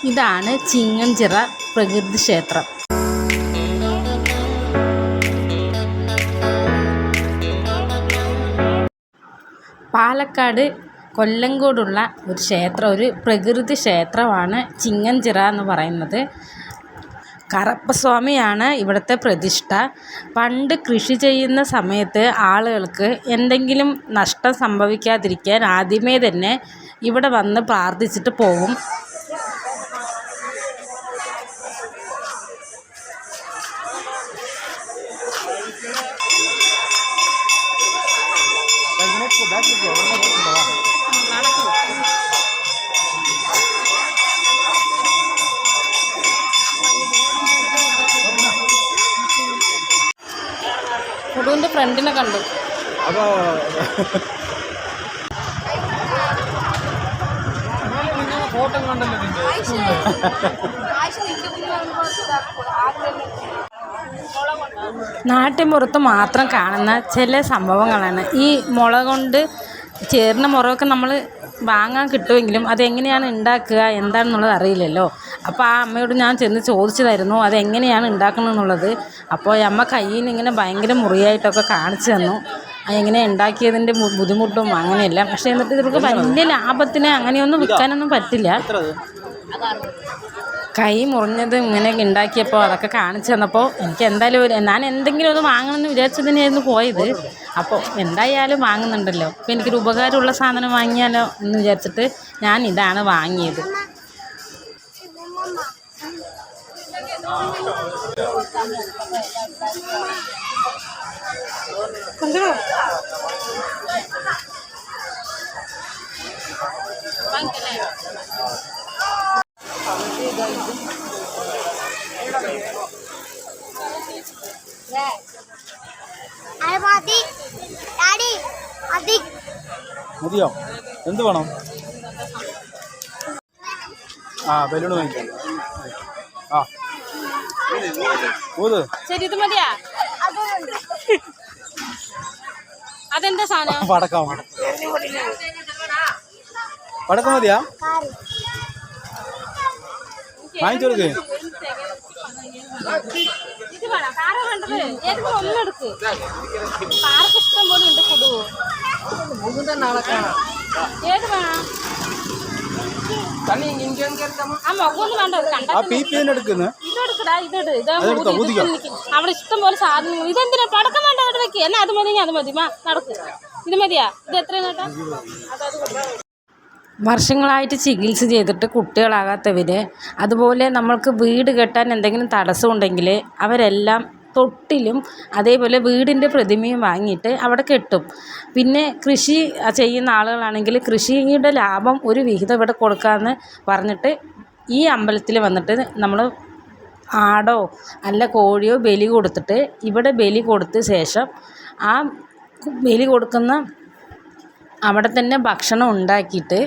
ഇതാണ് ചിങ്ങഞ്ചിറ പ്രകൃതി ക്ഷേത്രം. പാലക്കാട് കൊല്ലങ്കോടുള്ള ഒരു ക്ഷേത്രം, ഒരു പ്രകൃതി ക്ഷേത്രമാണ് ചിങ്ങഞ്ചിറ എന്ന് പറയുന്നത്. കറുപ്പസ്വാമിയാണ് ഇവിടുത്തെ പ്രതിഷ്ഠ. പണ്ട് കൃഷി ചെയ്യുന്ന സമയത്ത് ആളുകൾക്ക് എന്തെങ്കിലും നഷ്ടം സംഭവിക്കാതിരിക്കാൻ ആദ്യമേ തന്നെ ഇവിടെ വന്ന് പ്രാർത്ഥിച്ചിട്ട് പോകും. കുടുവിൻ്റെ ഫ്രണ്ടിനെ കണ്ടു. നാട്ടിൻപുറത്ത് മാത്രം കാണുന്ന ചില സംഭവങ്ങളാണ് ഈ മുള കൊണ്ട് ചേർന്ന മുളകൊക്കെ നമ്മൾ വാങ്ങാൻ കിട്ടുമെങ്കിലും അതെങ്ങനെയാണ് ഉണ്ടാക്കുക എന്താണെന്നുള്ളത് അറിയില്ലല്ലോ. അപ്പോൾ ആ അമ്മയോട് ഞാൻ ചെന്ന് ചോദിച്ചതായിരുന്നു അതെങ്ങനെയാണ് ഉണ്ടാക്കണമെന്നുള്ളത്. അപ്പോൾ അമ്മ കയ്യിൽ നിന്ന് ഇങ്ങനെ ഭയങ്കര മുറിയായിട്ടൊക്കെ കാണിച്ചു തന്നു എങ്ങനെ ഉണ്ടാക്കിയതിൻ്റെ ബുദ്ധിമുട്ടും അങ്ങനെയെല്ലാം. പക്ഷേ എന്നിട്ട് ഇവർക്ക് വലിയ ലാഭത്തിന് അങ്ങനെയൊന്നും വിൽക്കാനൊന്നും പറ്റില്ല. കൈ മുറിഞ്ഞത് ഇങ്ങനെ ഉണ്ടാക്കിയപ്പോൾ അതൊക്കെ കാണിച്ചു തന്നപ്പോൾ എനിക്ക് എന്തായാലും ഞാൻ എന്തെങ്കിലും ഒന്ന് വാങ്ങണമെന്ന് വിചാരിച്ചു തന്നെയായിരുന്നു പോയത്. അപ്പോൾ എന്തായാലും വാങ്ങുന്നുണ്ടല്ലോ, അപ്പോൾ എനിക്കൊരു ഉപകാരമുള്ള സാധനം വാങ്ങിയാലോ എന്ന് വിചാരിച്ചിട്ട് ഞാൻ ഇതാണ് വാങ്ങിയത്. മതിയോ? എന്ത് വേണം? ബലൂൺ വാങ്ങിക്കാം. ശരി, ഇത് മതിയാ? അതെന്താ സാധനം? പടക്കം മതിയാ? വാങ്ങിച്ചു കൊടുക്കേ. ഇത് വേണം. കാറ വേണ്ടത് ഏതെങ്കിലും ഒന്നെടുക്ക്. കാർക്ക് ഇഷ്ടം പോലെ ഉണ്ട്. കൊടുവോ ഏത് വേണം? ആ മുഖമൊന്നും വേണ്ട. ഇതെടുക്കടാ, അവിടെ ഇഷ്ടം പോലെ സാധനങ്ങൾ. ഇതെന്തിനാ പടക്കം വേണ്ട? അവിടെ വെക്ക്. എന്നാ അത് മതി, അത് മതി. നടക്ക്. ഇത് മതിയാ? ഇത് എത്രയാണ് കേട്ടാ? വർഷങ്ങളായിട്ട് ചികിത്സ ചെയ്തിട്ട് കുട്ടികളാകാത്തവർ, അതുപോലെ നമ്മൾക്ക് വീട് കെട്ടാൻ എന്തെങ്കിലും തടസ്സമുണ്ടെങ്കിൽ അവരെല്ലാം തൊട്ടിലും അതേപോലെ വീടിൻ്റെ പ്രതിമയും വാങ്ങിയിട്ട് അവിടെ കെട്ടും. പിന്നെ കൃഷി ചെയ്യുന്ന ആളുകളാണെങ്കിൽ കൃഷിയുടെ ലാഭം ഒരു വിഹിതം ഇവിടെ കൊടുക്കാമെന്ന് പറഞ്ഞിട്ട് ഈ അമ്പലത്തിൽ വന്നിട്ട് നമ്മൾ ആടോ അല്ല കോഴിയോ ബലി കൊടുത്തിട്ട് ഇവിടെ ബലി കൊടുത്ത ശേഷം ആ ബലി കൊടുക്കുന്ന അവിടെ തന്നെ ഭക്ഷണം ഉണ്ടാക്കിയിട്ട്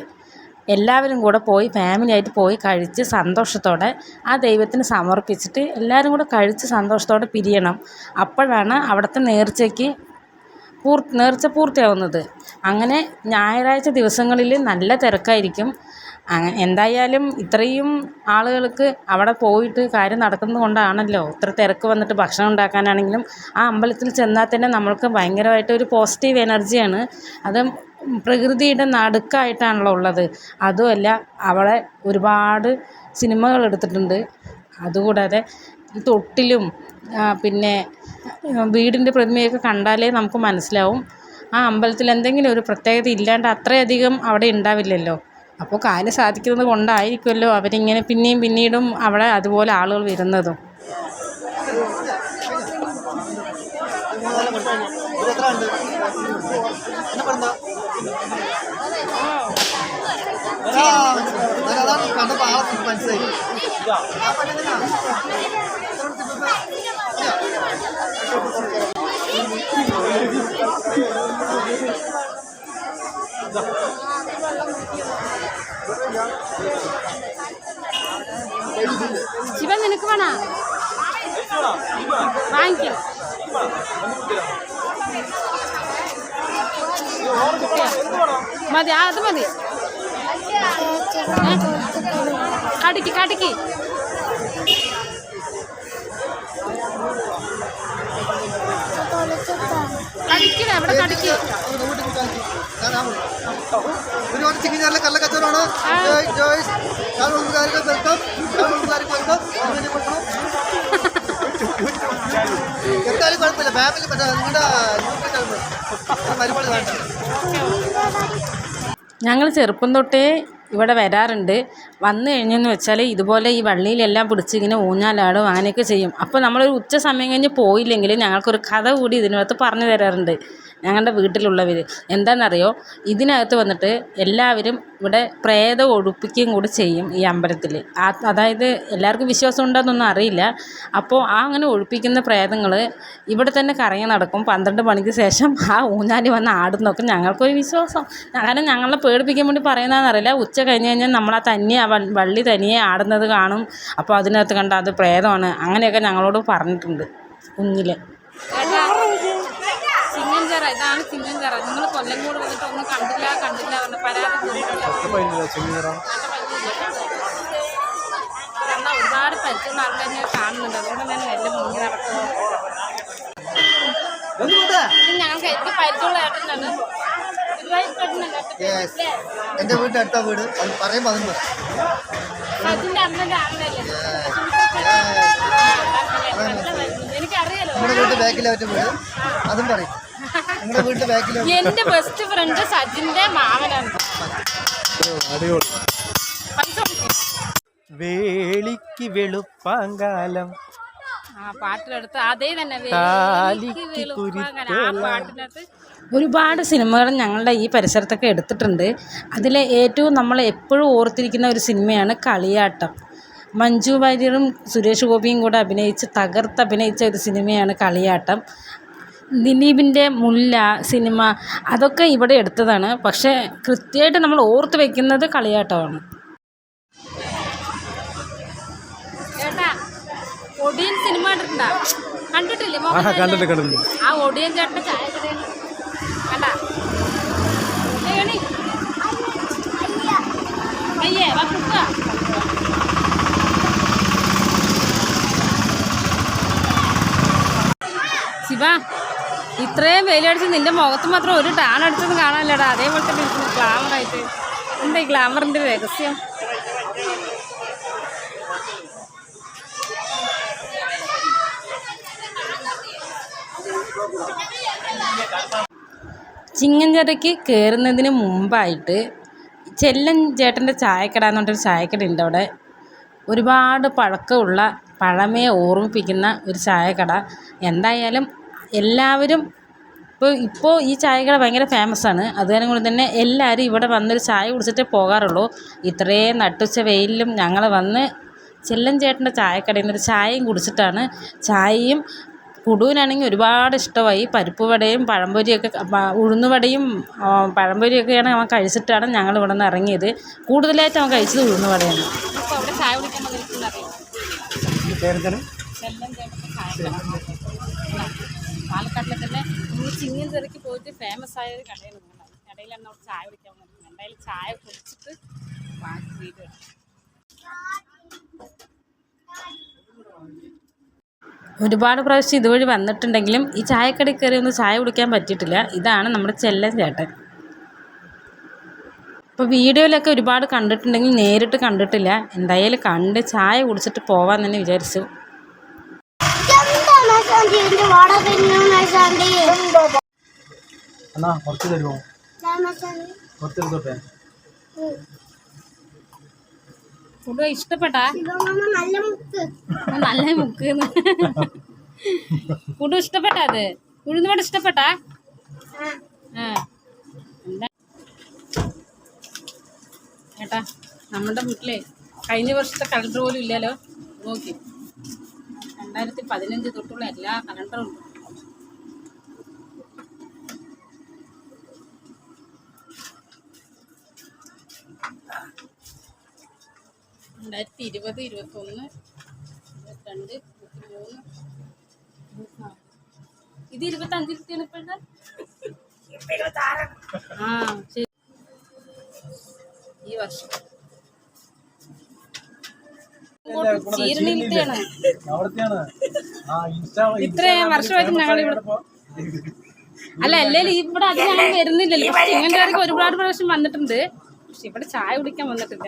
എല്ലാവരും കൂടെ പോയി ഫാമിലിയായിട്ട് പോയി കഴിച്ച് സന്തോഷത്തോടെ ആ ദൈവത്തിന് സമർപ്പിച്ചിട്ട് എല്ലാവരും കൂടെ കഴിച്ച് സന്തോഷത്തോടെ പിരിയണം. അപ്പോഴാണ് അവിടുത്തെ നേർച്ച പൂർത്തിയാവുന്നത്. അങ്ങനെ ഞായറാഴ്ച ദിവസങ്ങളിൽ നല്ല തിരക്കായിരിക്കും. എന്തായാലും ഇത്രയും ആളുകൾക്ക് അവിടെ പോയിട്ട് കാര്യം നടക്കുന്നത് കൊണ്ടാണല്ലോ ഇത്ര തിരക്ക് വന്നിട്ട് ഭക്ഷണം ഉണ്ടാക്കാനാണെങ്കിലും ആ അമ്പലത്തിൽ ചെന്നാൽ തന്നെ നമ്മൾക്ക് ഭയങ്കരമായിട്ട് ഒരു പോസിറ്റീവ് എനർജിയാണ്. അത് പ്രകൃതിയുടെ നടുക്കായിട്ടാണല്ലോ ഉള്ളത്. അതുമല്ല അവിടെ ഒരുപാട് സിനിമകൾ എടുത്തിട്ടുണ്ട്. അതുകൂടാതെ ഈ തൊട്ടിലും പിന്നെ വീടിൻ്റെ പ്രതിമയൊക്കെ കണ്ടാലേ നമുക്ക് മനസ്സിലാവും ആ അമ്പലത്തിൽ എന്തെങ്കിലും ഒരു പ്രത്യേകത ഇല്ലാണ്ട് അത്രയധികം അവിടെ ഉണ്ടാവില്ലല്ലോ. അപ്പോൾ കാര്യം സാധിക്കുന്നത് കൊണ്ടായിരിക്കുമല്ലോ അവരിങ്ങനെ പിന്നീടും അവിടെ അതുപോലെ ആളുകൾ വരുന്നതും. ശിവൻ നിനക്ക് വേണോ? വാങ്ങിക്കും. മതി, അത് മതി. കടിക്ക് കടിക്ക്. കടിക്കണേ അവിടെ കടിക്ക്. ഒരുപാട് ചിങ്ങിഞ്ഞാറിലെ കള്ള കച്ചവടമാണ്. എന്തായാലും കുഴപ്പമില്ല. ഫാമിലി നിങ്ങളുടെ മരുപാട് വേണ്ട. ഞങ്ങൾ ചെറുപ്പം തൊട്ടേ ഇവിടെ വരാറുണ്ട്. വന്നു കഴിഞ്ഞെന്ന് വെച്ചാൽ ഇതുപോലെ ഈ വള്ളിയിലെല്ലാം പിടിച്ച് ഇങ്ങനെ ഊഞ്ഞാലാടും അങ്ങനെയൊക്കെ ചെയ്യും. അപ്പോൾ നമ്മളൊരു ഉച്ച സമയം കഴിഞ്ഞ് പോയില്ലെങ്കിൽ ഞങ്ങൾക്കൊരു കഥ കൂടി ഇതിനകത്ത് പറഞ്ഞു തരാറുണ്ട് ഞങ്ങളുടെ വീട്ടിലുള്ളവർ. എന്താണെന്നറിയോ, ഇതിനകത്ത് വന്നിട്ട് എല്ലാവരും ഇവിടെ പ്രേതം ഒഴിപ്പിക്കുകയും കൂടി ചെയ്യും ഈ അമ്പലത്തിൽ. അതായത് എല്ലാവർക്കും വിശ്വാസം ഉണ്ടോയെന്നൊന്നും അറിയില്ല. അപ്പോൾ അങ്ങനെ ഒഴിപ്പിക്കുന്ന പ്രേതങ്ങൾ ഇവിടെ തന്നെ കറങ്ങി നടക്കും. 12 മണിക്ക് ശേഷം ആ ഊഞ്ഞാലി വന്ന് ആടുന്നൊക്കെ ഞങ്ങൾക്കൊരു വിശ്വാസം. കാരണം ഞങ്ങളെ പേടിപ്പിക്കാൻ വേണ്ടി പറയുന്നതെന്നറിയില്ല. ഉച്ച കഴിഞ്ഞ് കഴിഞ്ഞാൽ നമ്മളാ തനിയെ വള്ളി തനിയെ ആടുന്നത് കാണും. അപ്പോൾ അതിനകത്ത് കണ്ട അത് പ്രേതമാണ് അങ്ങനെയൊക്കെ ഞങ്ങളോട് പറഞ്ഞിട്ടുണ്ട് കുഞ്ഞിൽ. ചിങ്ങഞ്ചിറ, ഇതാണ് ചിങ്ങഞ്ചിറ. നിങ്ങൾ കൊല്ലംകോട് വന്നിട്ട് ഒന്നും കണ്ടില്ല പറഞ്ഞ പരാതി എന്നാൽ ഒരുപാട് പരിചയമുള്ള ആൾക്കാർ ഞാൻ കാണുന്നുണ്ട്. അതുകൊണ്ട് ഞാൻ വലിയ മുങ്ങി നടക്കുന്നു. ഞങ്ങൾക്ക് എനിക്ക് പരിചയമുള്ള ഏട്ടനാണ്. എന്റെ വീടിന്റെ അടുത്ത വീട് പറയുമ്പോ അതും സജിന്റെ അമ്മന്റെ ആണല്ലേ. എനിക്കറിയാലോ. നമ്മുടെ വീട്ടിൽ ബാക്കിലെ വീട് അതും പറയും. നിങ്ങളുടെ വീട്ടിൽ ബാക്കിലെ എന്റെ ബെസ്റ്റ് ഫ്രണ്ട് സജിന്റെ മാമനാണ്. വേളിക്ക് വെളുപ്പാങ്കാലം ആ പാട്ടിലെടുത്ത് അതേ തന്നെ ആ പാട്ടിനകത്ത് ഒരുപാട് സിനിമകൾ ഞങ്ങളുടെ ഈ പരിസരത്തൊക്കെ എടുത്തിട്ടുണ്ട്. അതിലെ ഏറ്റവും നമ്മൾ എപ്പോഴും ഓർത്തിരിക്കുന്ന ഒരു സിനിമയാണ് കളിയാട്ടം. മഞ്ജു വാര്യറും സുരേഷ് ഗോപിയും കൂടെ തകർത്തഭിനയിച്ച ഒരു സിനിമയാണ് കളിയാട്ടം. ദിലീപിൻ്റെ മുല്ല സിനിമ അതൊക്കെ ഇവിടെ എടുത്തതാണ്. പക്ഷേ കൃത്യമായിട്ട് നമ്മൾ ഓർത്ത് വെക്കുന്നത് കളിയാട്ടമാണ്. ചേട്ടാ, ഒടിയൻ സിനിമ കണ്ടിട്ടില്ലേ? കണ്ടിട്ടുണ്ട്. ആ ഒടിയൻ ചേട്ടൻ്റെ ചായ കണ്ടാ? അയ്യേ വാ കുക്ക. ശിവ, ഇത്രയും വെയിലടിച്ച് നിന്റെ മുഖത്ത് മാത്രം ഒരു ടാൻ അടിച്ചൊന്നും കാണാനില്ലടാ. അതേപോലെ തന്നെ ഇരിക്കുന്നു ഗ്ലാമറായിട്ട്. എന്താ ഈ ഗ്ലാമറിൻ്റെ രഹസ്യം? ചിങ്ങഞ്ചിറയ്ക്ക് കയറുന്നതിന് മുമ്പായിട്ട് ചെല്ലൻ ചേട്ടൻ്റെ ചായക്കട എന്ന് പറഞ്ഞൊരു ചായക്കട ഉണ്ട് അവിടെ. ഒരുപാട് പഴക്കമുള്ള പഴമയെ ഓർമ്മിപ്പിക്കുന്ന ഒരു ചായക്കട. എന്തായാലും എല്ലാവരും ഇപ്പോൾ ഈ ചായക്കട ഭയങ്കര ഫേമസാണ്. അതുകൊണ്ട് തന്നെ എല്ലാവരും ഇവിടെ വന്നൊരു ചായ കുടിച്ചിട്ടേ പോകാറുള്ളൂ. ഇത്രയും നട്ടുച്ച വെയിലിലും ഞങ്ങൾ വന്ന് ചെല്ലൻ ചേട്ടൻ്റെ ചായക്കടയിൽ നിന്നൊരു ചായയും കുടിച്ചിട്ടാണ്. ചായയും കുടുവിനാണെങ്കിൽ ഒരുപാട് ഇഷ്ടമായി. പരിപ്പ് വടയും പഴംപൊരിയൊക്കെ ഉഴുന്നുവടയും പഴംപൊരിയൊക്കെയാണ് അവൻ കഴിച്ചിട്ടാണ് ഞങ്ങൾ ഇവിടെ നിന്ന് ഇറങ്ങിയത്. കൂടുതലായിട്ട് അവൻ കഴിച്ചത് ഉഴുന്നുവടയാണ്. അപ്പോൾ അവിടെ ചായ കുടിക്കാൻ പാലക്കാട്ടിലെ തന്നെ നമ്മൾ ചിങ്ങഞ്ചിറയ്ക്ക് പോയിട്ട് ഫേമസ് ആയ ഒരു കടയാണ്. കടയിലാണ് അവിടെ ചായ കുടിക്കാൻ പറ്റുന്നത്. എന്തായാലും ചായ കുടിച്ചിട്ട് ബാക്കി വീഡിയോ. ഒരുപാട് പ്രാവശ്യം ഇതുവഴി വന്നിട്ടുണ്ടെങ്കിലും ഈ ചായക്കടയിൽ കയറി ഒന്ന് ചായ കുടിക്കാൻ പറ്റിയിട്ടില്ല. ഇതാണ് നമ്മുടെ ചെല്ലൻ ചേട്ടൻ. ഇപ്പോൾ വീഡിയോയിലൊക്കെ ഒരുപാട് കണ്ടിട്ടുണ്ടെങ്കിൽ നേരിട്ട് കണ്ടിട്ടില്ല. എന്തായാലും കണ്ട് ചായ കുടിച്ചിട്ട് പോവാൻ തന്നെ വിചാരിച്ചു. കുറച്ച് തരുമോ? കുറച്ചെടുത്തോട്ടെ. ഫുഡ് ഇഷ്ടപ്പെട്ടാ? നല്ല മുക്ക് ഫുഡ് ഇഷ്ടപ്പെട്ടാ? അത് ഉഴുന്നുവട ഇഷ്ടപ്പെട്ടാ? എന്താ ഏട്ടാ, നമ്മുടെ വീട്ടിലെ കഴിഞ്ഞ വർഷത്തെ കലണ്ടർ പോലും ഇല്ലല്ലോ. നോക്കി 2015 തൊട്ടുള്ള എല്ലാ കലണ്ടറും ഉണ്ട്. രണ്ടായിരത്തി 20, 21, 22, 23, ഇത് 25 ഇപ്പോഴത്തെ. ആ ശരി, ഈ വർഷം ചീരണിയിലത്തെയാണ്. അവിടത്തെയാണ്. ആ ഇൻസ്റ്റാ ഇത്രയും വർഷമായിട്ട് ഞങ്ങൾ ഇവിടെ അല്ല അല്ലേലും ഇവിടെ അധികം ഞാൻ വരുന്നില്ലല്ലോ. പക്ഷെ ചിങ്ങൻകാർക്ക് ഒരുപാട് പ്രാവശ്യം വന്നിട്ടുണ്ട്. പക്ഷെ ഇവിടെ ചായ കുടിക്കാൻ വന്നിട്ടില്ല.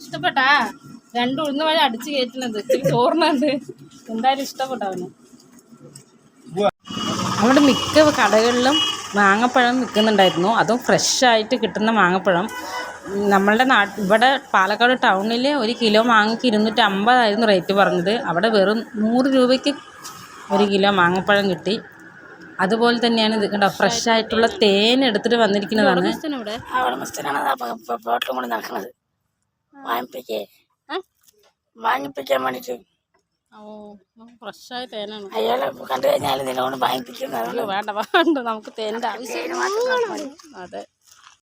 ഇഷ്ടപ്പെട്ടാ 2 ഉഴുന്ന് വഴി അടിച്ചു കയറ്റുന്നത് ഇത്തിരി ചോറിനുണ്ട്. എന്തായാലും ഇഷ്ടപ്പെട്ടു അവന്. അവിടെ മിക്ക കടകളിലും മാങ്ങപ്പഴം വിൽക്കുന്നുണ്ടായിരുന്നു. അതും ഫ്രഷായിട്ട് കിട്ടുന്ന മാങ്ങപ്പഴം. നമ്മളുടെ ഇവിടെ പാലക്കാട് ടൗണിൽ 1 കിലോ മാങ്ങയ്ക്ക് 250 റേറ്റ് പറഞ്ഞത്. അവിടെ വെറും 100 രൂപയ്ക്ക് 1 കിലോ മാങ്ങപ്പഴം കിട്ടി. അതുപോലെ തന്നെയാണ് ഇത് കണ്ടോ, ഫ്രഷായിട്ടുള്ള തേൻ എടുത്തിട്ട് വന്നിരിക്കുന്നതാണ്. വാങ്ങിപ്പിക്കാൻ വേണ്ടിട്ട് ഫ്രഷായ തേനാണ്. അയാളെ കണ്ടു കഴിഞ്ഞാൽ നിന്നോട് വാങ്ങിപ്പിക്കുന്നത് വേണ്ട നമുക്ക് തേൻ്റെ ആവശ്യം. അതെ.